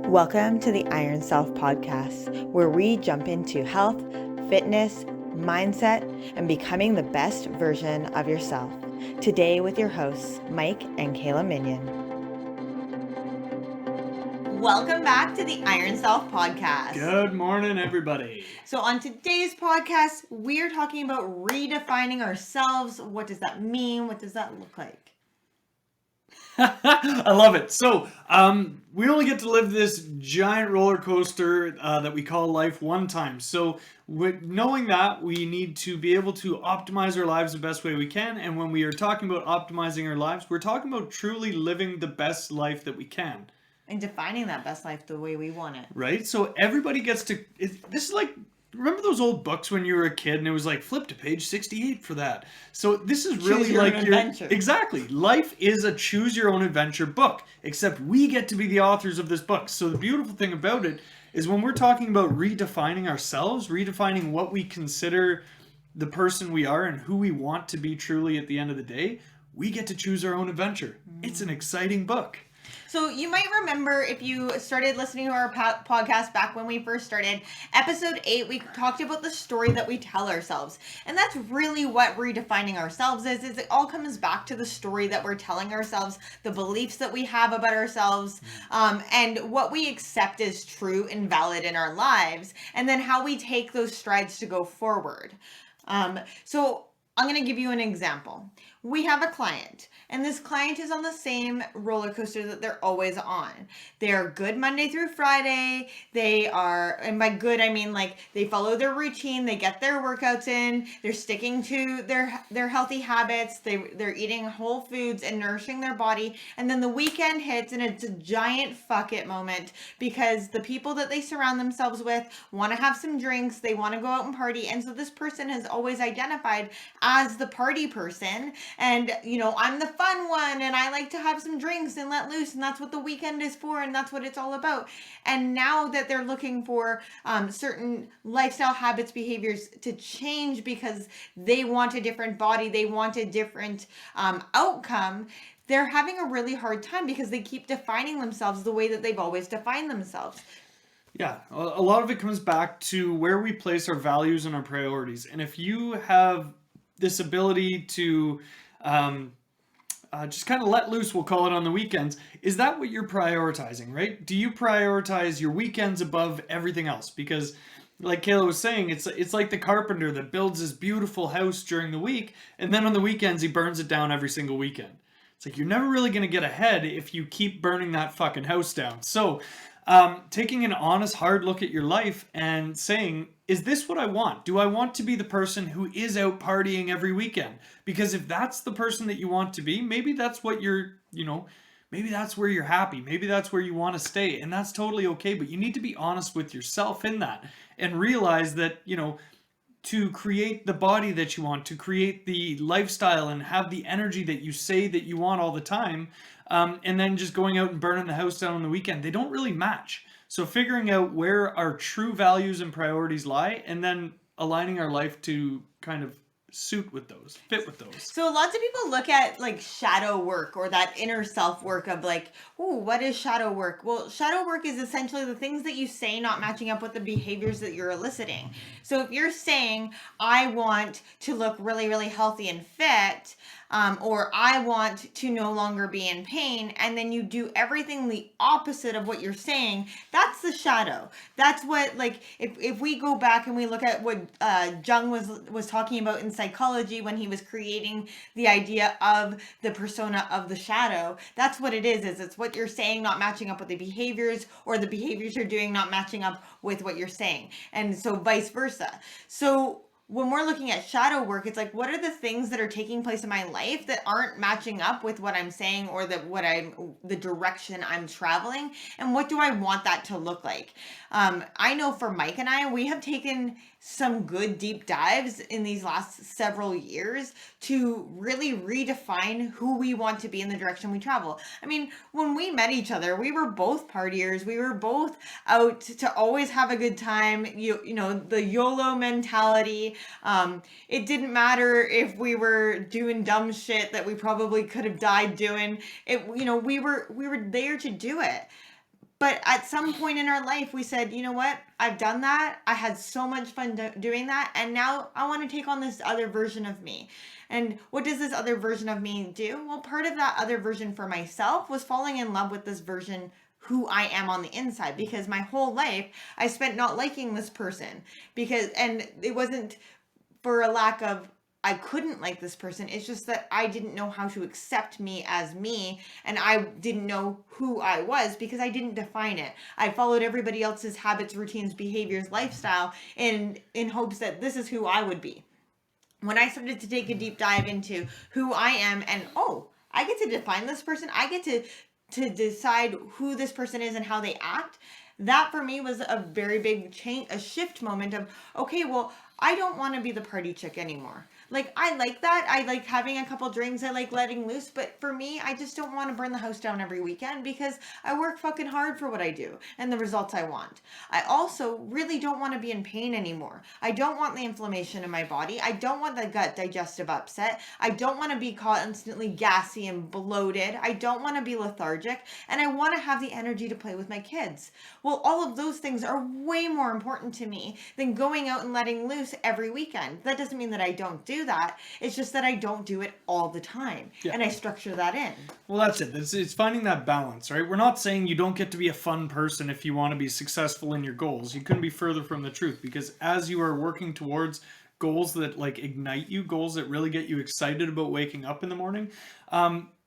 Welcome to the Iron Self podcast, where we jump into health, fitness, mindset, and becoming the best version of yourself. Today with your hosts, Mike and Kayla Minion. Welcome back to the Iron Self podcast. Good morning, everybody. So on today's podcast, we're talking about redefining ourselves. What does that mean? What does that look like? I love it. So, we only get to live this giant roller coaster that we call life one time. So, with knowing that, we need to be able to optimize our lives the best way we can. And when we are talking about optimizing our lives, we're talking about truly living the best life that we can. And defining that best life the way we want it. Right? So, everybody gets to... This is like... Remember those old books when you were a kid and it was like, flip to page 68 for that. So this is really like your adventure. Exactly. Life is a choose your own adventure book, except we get to be the authors of this book. So the beautiful thing about it is when we're talking about redefining ourselves, redefining what we consider the person we are and who we want to be truly at the end of the day, we get to choose our own adventure. It's an exciting book. So you might remember, if you started listening to our podcast back when we first started, episode 8, we talked about the story that we tell ourselves. And that's really what redefining ourselves is it all comes back to the story that we're telling ourselves, the beliefs that we have about ourselves, and what we accept as true and valid in our lives, and then how we take those strides to go forward. So I'm going to give you an example. We have a client, and this client is on the same roller coaster that they're always on. They're good Monday through Friday. They are, and by good, I mean like they follow their routine. They get their workouts in. They're sticking to their healthy habits. They're eating whole foods and nourishing their body. And then the weekend hits, and it's a giant fuck it moment because the people that they surround themselves with want to have some drinks. They want to go out and party. And so this person has always identified as the party person. And, you know, I'm the fun one and I like to have some drinks and let loose. And that's what the weekend is for. And that's what it's all about. And now that they're looking for certain lifestyle habits, behaviors to change because they want a different body, they want a different outcome, they're having a really hard time because they keep defining themselves the way that they've always defined themselves. Yeah, a lot of it comes back to where we place our values and our priorities. And if you have this ability to just kind of let loose, we'll call it, on the weekends, is that what you're prioritizing, right? Do you prioritize your weekends above everything else? Because like Kayla was saying, it's like the carpenter that builds his beautiful house during the week, and then on the weekends he burns it down every single weekend. It's like you're never really going to get ahead if you keep burning that fucking house down. So taking an honest, hard look at your life and saying, is this what I want? Do I want to be the person who is out partying every weekend? Because if that's the person that you want to be, maybe that's what maybe that's where you're happy. Maybe that's where you want to stay. And that's totally okay. But you need to be honest with yourself in that and realize that, to create the body that you want, to create the lifestyle and have the energy that you say that you want all the time, and then just going out and burning the house down on the weekend, they don't really match. So figuring out where our true values and priorities lie, and then aligning our life to kind of fit with those. So lots of people look at like shadow work or that inner self work of like, oh, what is shadow work? Well, shadow work is essentially the things that you say not matching up with the behaviors that you're eliciting. So if you're saying, I want to look really, really healthy and fit, or I want to no longer be in pain, and then you do everything the opposite of what you're saying, that's the shadow. That's what, like, if we go back and we look at what Jung was talking about in psychology when he was creating the idea of the persona of the shadow, that's what it is it's what you're saying not matching up with the behaviors, or the behaviors you're doing not matching up with what you're saying, and so vice versa. So when we're looking at shadow work, it's like, what are the things that are taking place in my life that aren't matching up with what I'm saying or the direction I'm traveling, and what do I want that to look like? I know for Mike and I, we have taken some good deep dives in these last several years to really redefine who we want to be in the direction we travel. I mean, when we met each other, we were both partiers. We were both out to always have a good time. You know, the YOLO mentality. It didn't matter if we were doing dumb shit that we probably could have died doing. We were there to do it. But at some point in our life, we said, you know what? I've done that. I had so much fun doing that. And now I want to take on this other version of me. And what does this other version of me do? Well, part of that other version for myself was falling in love with this version who I am on the inside, because my whole life I spent not liking this person, because, and it wasn't for a lack of I couldn't like this person. It's just that I didn't know how to accept me as me, and I didn't know who I was because I didn't define it. I followed everybody else's habits, routines, behaviors, lifestyle in hopes that this is who I would be. When I started to take a deep dive into who I am, and I get to define this person. I get to decide who this person is and how they act. That for me was a very big change, a shift moment of, okay, well, I don't want to be the party chick anymore. Like, I like that. I like having a couple drinks. I like letting loose. But for me, I just don't want to burn the house down every weekend because I work fucking hard for what I do and the results I want. I also really don't want to be in pain anymore. I don't want the inflammation in my body. I don't want the gut digestive upset. I don't want to be constantly gassy and bloated. I don't want to be lethargic. And I want to have the energy to play with my kids. Well, all of those things are way more important to me than going out and letting loose every weekend. That doesn't mean that I don't do that. It's just that I don't do it all the time. Yeah. And I structure that in. Well, that's it. It's finding that balance, right? We're not saying you don't get to be a fun person if you want to be successful in your goals. You couldn't be further from the truth, because as you are working towards goals that like ignite you, goals that really get you excited about waking up in the morning,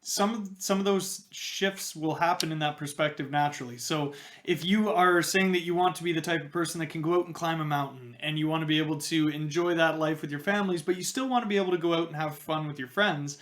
some of those shifts will happen in that perspective naturally. So if you are saying that you want to be the type of person that can go out and climb a mountain, and you want to be able to enjoy that life with your families, but you still want to be able to go out and have fun with your friends,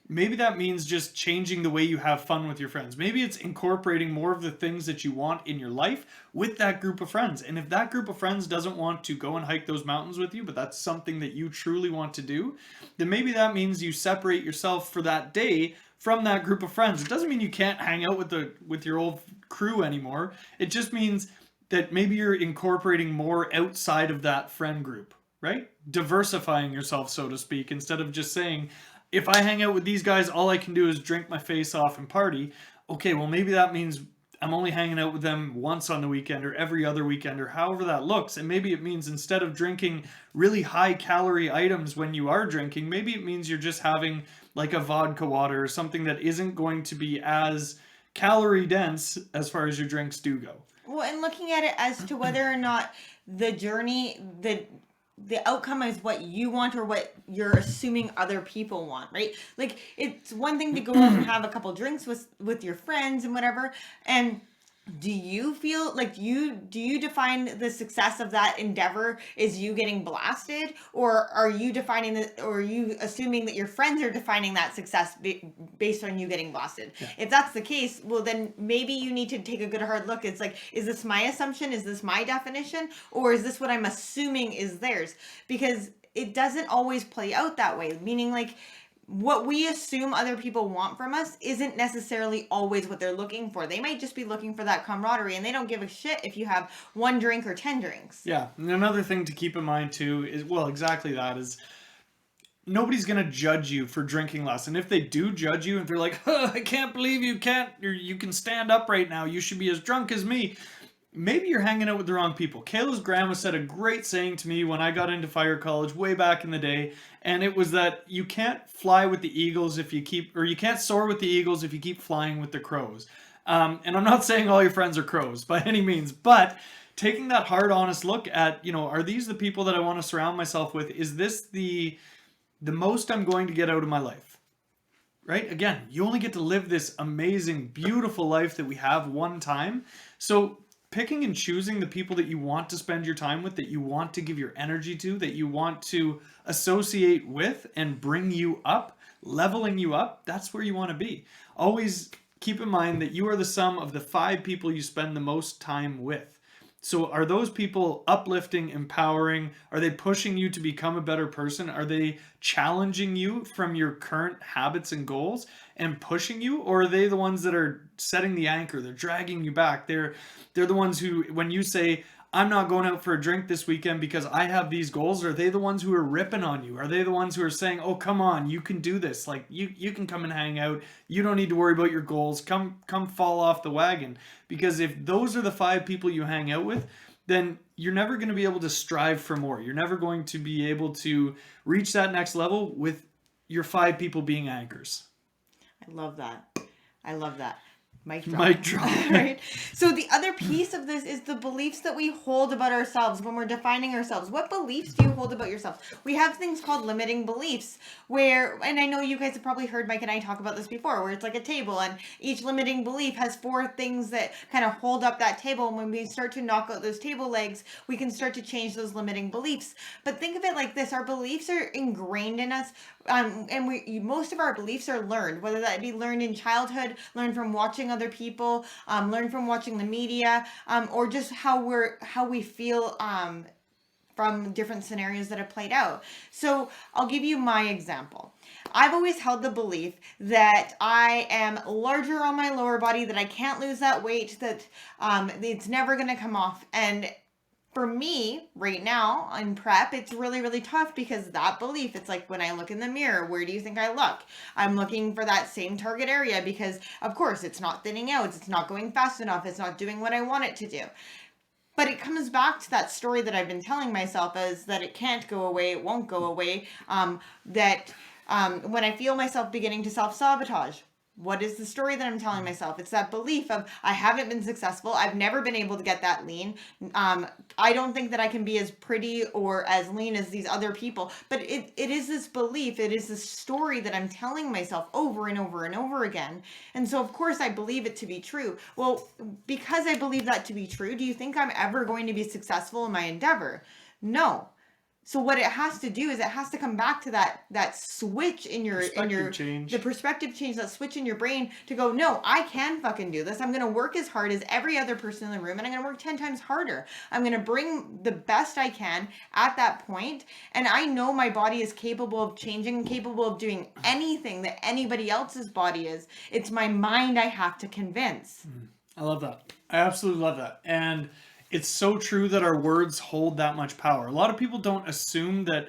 maybe that means just changing the way you have fun with your friends. Maybe it's incorporating more of the things that you want in your life with that group of friends. And if that group of friends doesn't want to go and hike those mountains with you, but that's something that you truly want to do, then maybe that means you separate yourself for that day from that group of friends. It doesn't mean you can't hang out with your old crew anymore. It just means that maybe you're incorporating more outside of that friend group, right? Diversifying yourself, so to speak, instead of just saying, if I hang out with these guys, all I can do is drink my face off and party. Okay, well, maybe that means I'm only hanging out with them once on the weekend or every other weekend or however that looks. And maybe it means instead of drinking really high calorie items when you are drinking, maybe it means you're just having like a vodka water or something that isn't going to be as calorie dense as far as your drinks do go. Well, and looking at it as to whether or not the journey, the outcome is what you want or what you're assuming other people want, right? Like, it's one thing to go out and have a couple drinks with your friends and whatever, and do you feel like do you define the success of that endeavor is you getting blasted, or are you defining that, or are you assuming that your friends are defining that success based on you getting blasted? Yeah. If that's the case, well, then maybe you need to take a good hard look. It's like, is this my assumption? Is this my definition? Or is this what I'm assuming is theirs? Because it doesn't always play out that way. Meaning, like, what we assume other people want from us isn't necessarily always what they're looking for. They might just be looking for that camaraderie, and they don't give a shit if you have one drink or 10 drinks. Yeah, and another thing to keep in mind too is, well, exactly that is, nobody's going to judge you for drinking less. And if they do judge you and they're like, I can't believe you can stand up right now, you should be as drunk as me, maybe you're hanging out with the wrong people. Kayla's grandma said a great saying to me when I got into fire college way back in the day, and it was that you can't fly with the eagles if you keep, or you can't soar with the eagles if you keep flying with the crows. And I'm not saying all your friends are crows by any means, but taking that hard, honest look at, are these the people that I want to surround myself with? Is this the most I'm going to get out of my life? Right? Again, you only get to live this amazing, beautiful life that we have one time. So picking and choosing the people that you want to spend your time with, that you want to give your energy to, that you want to associate with and bring you up, leveling you up, that's where you want to be. Always keep in mind that you are the sum of the 5 people you spend the most time with. So are those people uplifting, empowering? Are they pushing you to become a better person? Are they challenging you from your current habits and goals and pushing you? Or are they the ones that are setting the anchor? They're dragging you back. They're the ones who, when you say, I'm not going out for a drink this weekend because I have these goals? Are they the ones who are ripping on you? Are they the ones who are saying, oh, come on, you can do this. Like, you can come and hang out. You don't need to worry about your goals. Come fall off the wagon. Because if those are the 5 people you hang out with, then you're never going to be able to strive for more. You're never going to be able to reach that next level with your 5 people being anchors. I love that. I love that. Mic drop. Mic drop. Right? So the other piece of this is the beliefs that we hold about ourselves when we're defining ourselves. What beliefs do you hold about yourself? We have things called limiting beliefs where, and I know you guys have probably heard Mike and I talk about this before, where it's like a table and each limiting belief has 4 things that kind of hold up that table. And when we start to knock out those table legs, we can start to change those limiting beliefs. But think of it like this. Our beliefs are ingrained in us. And most of our beliefs are learned, whether that be learned in childhood, learned from watching other people, learned from watching the media, or just how we feel from different scenarios that have played out. So I'll give you my example. I've always held the belief that I am larger on my lower body, that I can't lose that weight, that it's never going to come off. And for me, right now in prep, it's really, really tough because that belief, it's like when I look in the mirror, where do you think I look? I'm looking for that same target area because, of course, it's not thinning out. It's not going fast enough. It's not doing what I want it to do. But it comes back to that story that I've been telling myself is that it can't go away. It won't go away. When I feel myself beginning to self-sabotage, what is the story that I'm telling myself? It's that belief of I haven't been successful. I've never been able to get that lean. I don't think that I can be as pretty or as lean as these other people. But it is this belief. It is this story that I'm telling myself over and over and over again. And so, of course, I believe it to be true. Well, because I believe that to be true, do you think I'm ever going to be successful in my endeavor? No. So what it has to do is it has to come back to that switch in your change. The perspective change, that switch in your brain to go, no, I can fucking do this. I'm going to work as hard as every other person in the room and I'm going to work 10 times harder. I'm going to bring the best I can at that point. And I know my body is capable of changing, capable of doing anything that anybody else's body is. It's my mind I have to convince. I love that. I absolutely love that. And it's so true that our words hold that much power. A lot of people don't assume that,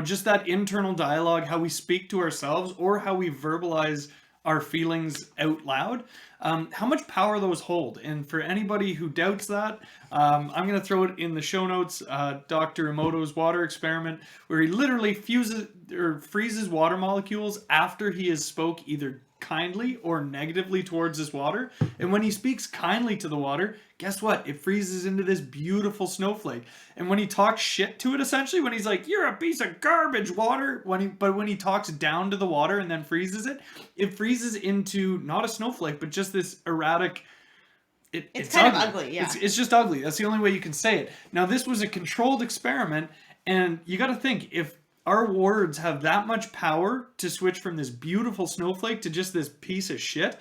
just that internal dialogue, how we speak to ourselves or how we verbalize our feelings out loud, how much power those hold. And for anybody who doubts that, I'm going to throw it in the show notes, Dr. Emoto's water experiment, where he literally freezes water molecules after he has spoke either kindly or negatively towards this water. And when he speaks kindly to the water, guess what? It freezes into this beautiful snowflake. And when he talks shit to it, essentially, when he's like, you're a piece of garbage, water, when he talks down to the water and then freezes it, it freezes into not a snowflake, but just this erratic. It's kind of ugly, yeah. It's just ugly. That's the only way you can say it. Now, this was a controlled experiment, and you got to think, if our words have that much power to switch from this beautiful snowflake to just this piece of shit,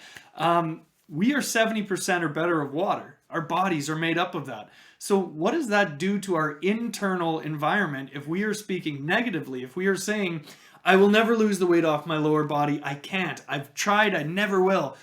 we are 70% or better of water. Our bodies are made up of that. So what does that do to our internal environment if we are speaking negatively? If we are saying, I will never lose the weight off my lower body, I can't, I've tried, I never will,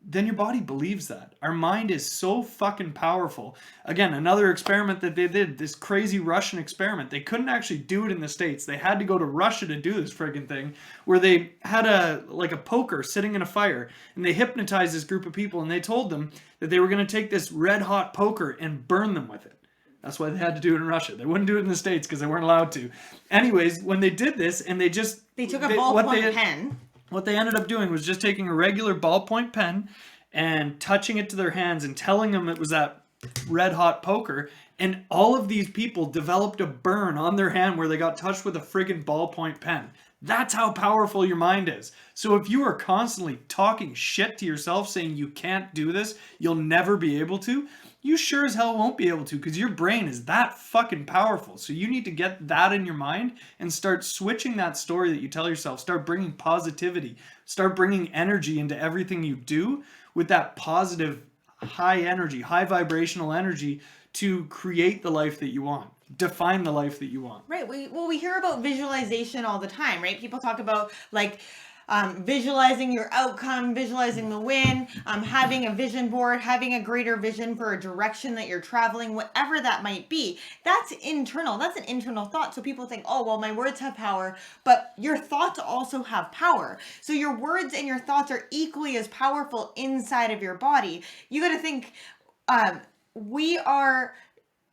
then your body believes that. Our mind is so fucking powerful. Again, another experiment that they did, this crazy Russian experiment. They couldn't actually do it in the States. They had to go to Russia to do this friggin' thing, where they had a poker sitting in a fire, and they hypnotized this group of people, and they told them that they were going to take this red hot poker and burn them with it. That's why they had to do it in Russia. They wouldn't do it in the States because they weren't allowed to. Anyways, when they did this, and they took a ballpoint pen. What they ended up doing was just taking a regular ballpoint pen and touching it to their hands and telling them it was that red hot poker. And all of these people developed a burn on their hand where they got touched with a friggin' ballpoint pen. That's how powerful your mind is. So if you are constantly talking shit to yourself, saying you can't do this, you'll never be able to, you sure as hell won't be able to, because your brain is that fucking powerful. So you need to get that in your mind and start switching that story that you tell yourself. Start bringing positivity. Start bringing energy into everything you do with that positive, high energy, high vibrational energy to create the life that you want. Define the life that you want. Right. We hear about visualization all the time, right? People talk about visualizing your outcome, visualizing the win, having a vision board, having a greater vision for a direction that you're traveling, whatever that might be. That's internal. That's an internal thought. So people think, oh, well, my words have power, but your thoughts also have power. So your words and your thoughts are equally as powerful inside of your body. You got to think, we are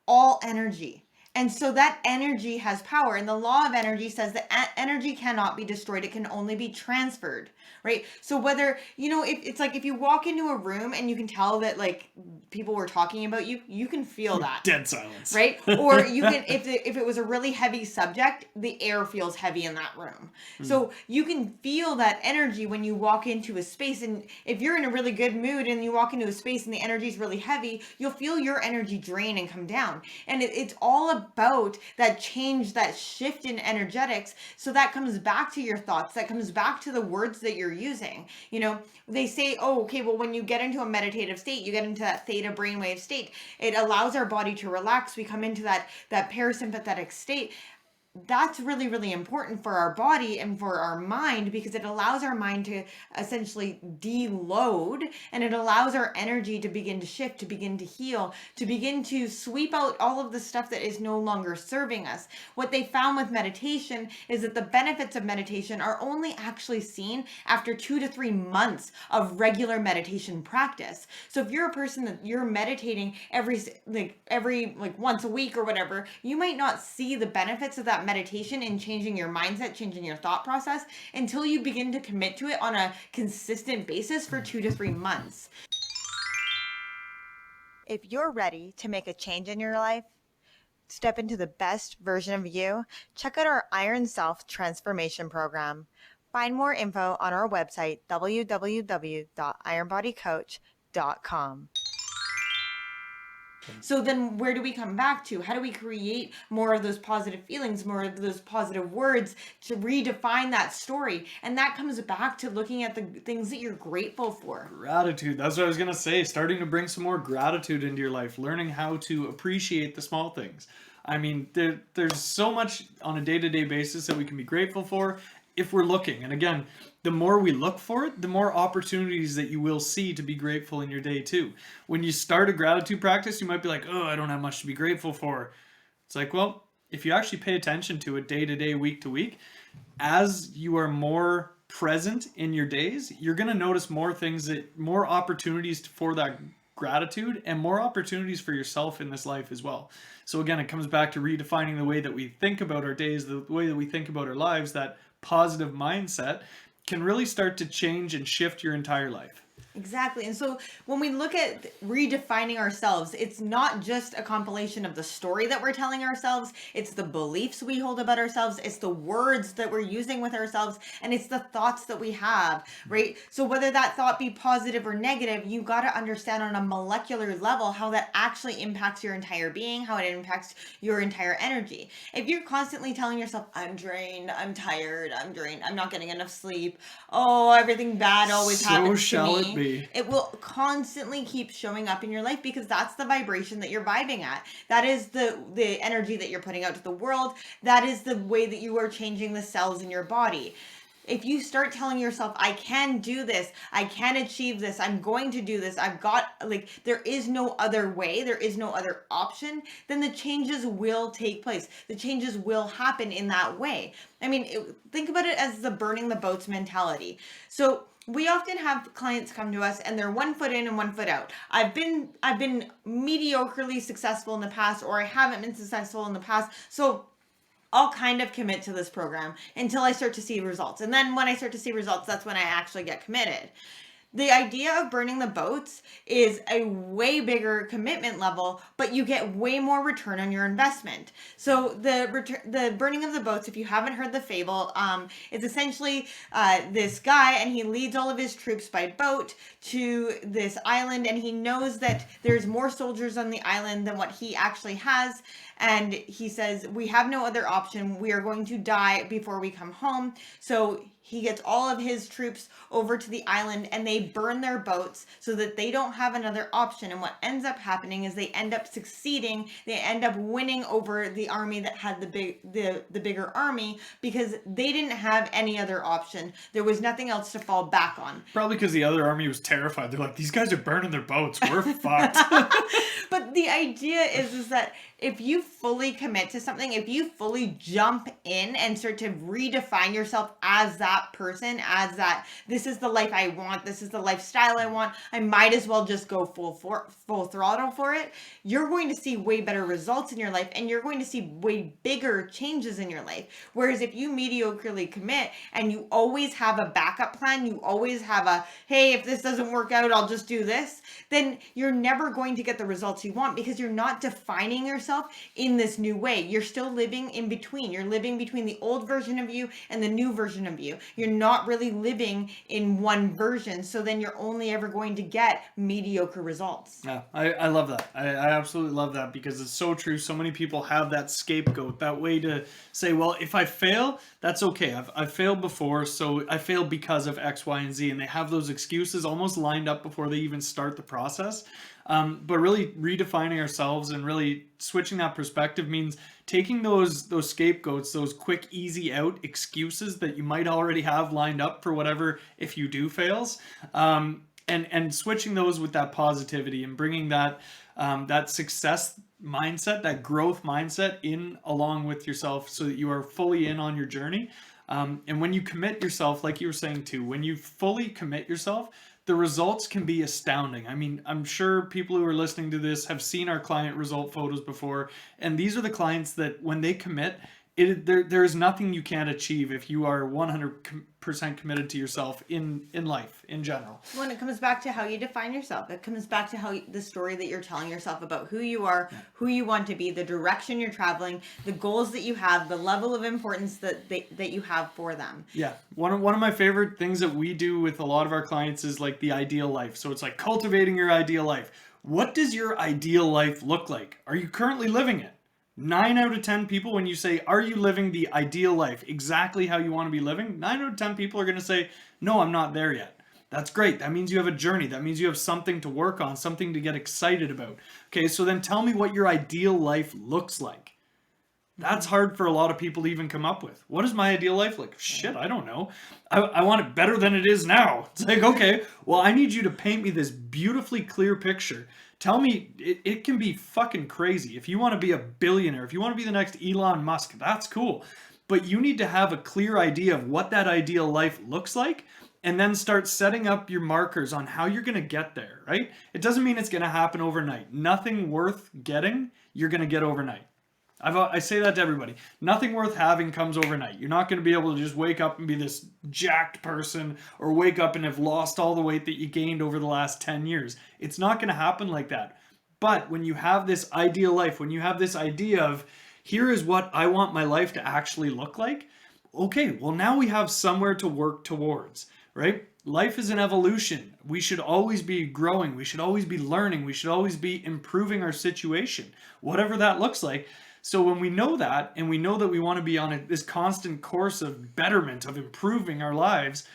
all energy. And so that energy has power. And the law of energy says that energy cannot be destroyed. It can only be transferred, right? So whether, if it's like if you walk into a room and you can tell that like people were talking about you, you can feel that. Dead silence. Right? Or you can, if it was a really heavy subject, the air feels heavy in that room. So you can feel that energy when you walk into a space. And if you're in a really good mood and you walk into a space and the energy is really heavy, you'll feel your energy drain and come down. And it's all about that change, that shift in energetics. So that comes back to your thoughts, that comes back to the words that you're using. They say, oh, okay, well, when you get into a meditative state, you get into that theta brainwave state. It allows our body to relax. We come into that parasympathetic state. That's really, really important for our body and for our mind, because it allows our mind to essentially deload, and it allows our energy to begin to shift, to begin to heal, to begin to sweep out all of the stuff that is no longer serving us. What they found with meditation is that the benefits of meditation are only actually seen after 2 to 3 months of regular meditation practice. So if you're a person that you're meditating every once a week or whatever, you might not see the benefits of that meditation in changing your mindset, changing your thought process, until you begin to commit to it on a consistent basis for 2 to 3 months. If you're ready to make a change in your life, step into the best version of you, check out our Iron Self Transformation Program. Find more info on our website, www.ironbodycoach.com. So then where do we come back to? How do we create more of those positive feelings, more of those positive words to redefine that story? And that comes back to looking at the things that you're grateful for. Gratitude. That's what I was going to say. Starting to bring some more gratitude into your life. Learning how to appreciate the small things. I mean, there's so much on a day-to-day basis that we can be grateful for if we're looking. And again, the more we look for it, the more opportunities that you will see to be grateful in your day too. When you start a gratitude practice, you might be like, oh, I don't have much to be grateful for. It's like, well, if you actually pay attention to it day to day, week to week, as you are more present in your days, you're going to notice more things, more opportunities for that gratitude and more opportunities for yourself in this life as well. So again, it comes back to redefining the way that we think about our days, the way that we think about our lives. That positive mindset can really start to change and shift your entire life. Exactly. And so when we look at redefining ourselves, it's not just a compilation of the story that we're telling ourselves. It's the beliefs we hold about ourselves. It's the words that we're using with ourselves. And it's the thoughts that we have, right? So whether that thought be positive or negative, you got to understand on a molecular level how that actually impacts your entire being, how it impacts your entire energy. If you're constantly telling yourself, I'm drained, I'm tired, I'm drained, I'm not getting enough sleep, oh, everything bad always happens to me. It will constantly keep showing up in your life, because that's the vibration that you're vibing at. That is the energy that you're putting out to the world. That is the way that you are changing the cells in your body. If you start telling yourself, I can do this, I can achieve this, I'm going to do this, there is no other way, there is no other option, then the changes will take place. The changes will happen in that way. I mean, think about it as the burning the boats mentality. So we often have clients come to us and they're 1 foot in and 1 foot out. I've been mediocrely successful in the past, or I haven't been successful in the past. So I'll kind of commit to this program until I start to see results. And then when I start to see results, that's when I actually get committed. The idea of burning the boats is a way bigger commitment level, but you get way more return on your investment. So the burning of the boats, if you haven't heard the fable, is essentially this guy, and he leads all of his troops by boat to this island, and he knows that there's more soldiers on the island than what he actually has. And he says, we have no other option. We are going to die before we come home. So he gets all of his troops over to the island and they burn their boats so that they don't have another option. And what ends up happening is they end up succeeding. They end up winning over the army that had the bigger army because they didn't have any other option. There was nothing else to fall back on. Probably because the other army was terrified. They're like, these guys are burning their boats. We're fucked. But the idea is that if you fully commit to something, if you fully jump in and start to redefine yourself as that person, as that this is the life I want, this is the lifestyle I want, I might as well just go full throttle for it, you're going to see way better results in your life and you're going to see way bigger changes in your life. Whereas if you mediocrely commit and you always have a backup plan, you always have a, hey, if this doesn't work out, I'll just do this, then you're never going to get the results you want because you're not defining yourself in this new way. You're still living in between. You're living between the old version of you and the new version of you. You're not really living in one version. So then you're only ever going to get mediocre results. Yeah, I love that. I absolutely love that because it's so true. So many people have that scapegoat, that way to say, well, if I fail, that's okay. I've failed before, so I failed because of X, Y, and Z. And they have those excuses almost lined up before they even start the process. But really redefining ourselves and really switching that perspective means taking those scapegoats, those quick, easy out excuses that you might already have lined up for whatever if you do fails, and switching those with that positivity and bringing that that success mindset, that growth mindset in along with yourself so that you are fully in on your journey. And when you commit yourself, like you were saying too, when you fully commit yourself, the results can be astounding. I mean, I'm sure people who are listening to this have seen our client result photos before, and these are the clients that when they commit, there is nothing you can't achieve if you are 100% committed to yourself in life in general. When it comes back to how you define yourself, it comes back to how the story that you're telling yourself about who you are, who you want to be, the direction you're traveling, the goals that you have, the level of importance that you have for them. Yeah, one of my favorite things that we do with a lot of our clients is like the ideal life. So it's like cultivating your ideal life. What does your ideal life look like? Are you currently living it? 9 out of 10 people, when you say, are you living the ideal life exactly how you want to be living? 9 out of 10 people are going to say, no, I'm not there yet. That's great. That means you have a journey. That means you have something to work on, something to get excited about. Okay, so then tell me what your ideal life looks like. That's hard for a lot of people to even come up with. What is my ideal life like? Shit, I don't know. I want it better than it is now. It's like, okay, well, I need you to paint me this beautifully clear picture. Tell me, it can be fucking crazy. If you want to be a billionaire, if you want to be the next Elon Musk, that's cool. But you need to have a clear idea of what that ideal life looks like and then start setting up your markers on how you're going to get there, right? It doesn't mean it's going to happen overnight. Nothing worth getting, you're going to get overnight. I say that to everybody. Nothing worth having comes overnight. You're not going to be able to just wake up and be this jacked person or wake up and have lost all the weight that you gained over the last 10 years. It's not going to happen like that. But when you have this ideal life, when you have this idea of here is what I want my life to actually look like, okay, well now we have somewhere to work towards, right? Life is an evolution. We should always be growing. We should always be learning. We should always be improving our situation, whatever that looks like. So when we know that, and we know that we want to be on this constant course of betterment, of improving our lives,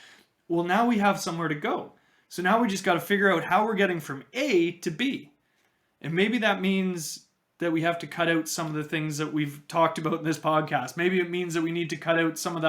well, now we have somewhere to go. So now we just got to figure out how we're getting from A to B. And maybe that means that we have to cut out some of the things that we've talked about in this podcast. Maybe it means that we need to cut out some of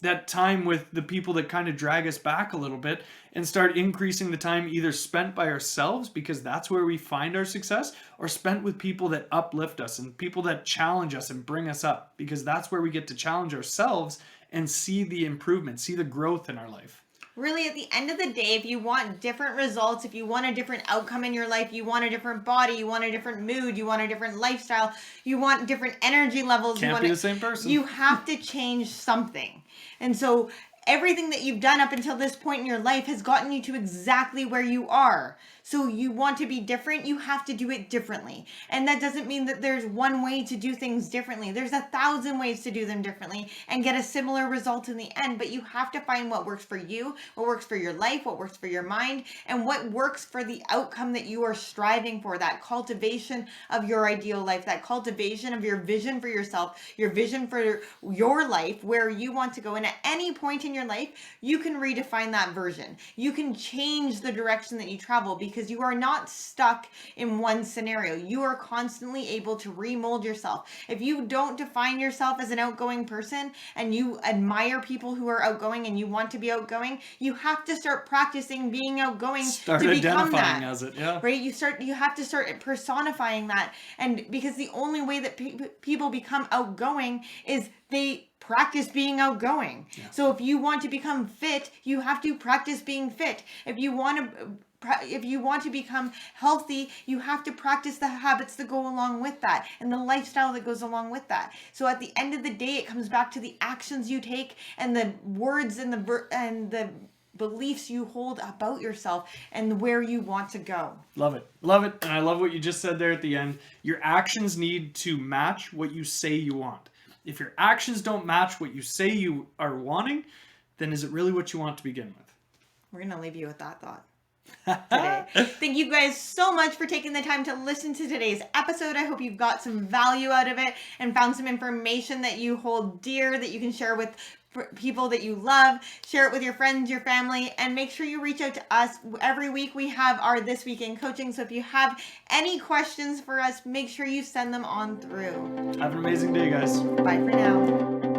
that time with the people that kind of drag us back a little bit and start increasing the time either spent by ourselves, because that's where we find our success, or spent with people that uplift us and people that challenge us and bring us up, because that's where we get to challenge ourselves and see the improvement, see the growth in our life. Really, at the end of the day, if you want different results, if you want a different outcome in your life, you want a different body, you want a different mood, you want a different lifestyle, you want different energy levels. Can't be the same person. You have to change something. And so everything that you've done up until this point in your life has gotten you to exactly where you are. So you want to be different, you have to do it differently. And that doesn't mean that there's one way to do things differently. There's 1,000 ways to do them differently and get a similar result in the end. But you have to find what works for you, what works for your life, what works for your mind, and what works for the outcome that you are striving for, that cultivation of your ideal life, that cultivation of your vision for yourself, your vision for your life, where you want to go. And at any point in your life, you can redefine that version. You can change the direction that you travel because you are not stuck in one scenario. You are constantly able to remold yourself. If you don't define yourself as an outgoing person and you admire people who are outgoing and you want to be outgoing, you have to start practicing being outgoing Start to become identifying that. as it, yeah. Right? You have to start personifying that. And because the only way that people become outgoing is they practice being outgoing. Yeah. So if you want to become fit, you have to practice being fit. If you want to become healthy, you have to practice the habits that go along with that and the lifestyle that goes along with that. So at the end of the day, it comes back to the actions you take and the words and the beliefs you hold about yourself and where you want to go. Love it. Love it. And I love what you just said there at the end. Your actions need to match what you say you want. If your actions don't match what you say you are wanting, then is it really what you want to begin with? We're going to leave you with that thought today. Thank you guys so much for taking the time to listen to today's episode. I hope you've got some value out of it and found some information that you hold dear that you can share with people that you love. Share it with your friends, your family, and make sure you reach out to us. Every week we have our This Week in Coaching. So if you have any questions for us, make sure you send them on through. Have an amazing day, guys. Bye for now.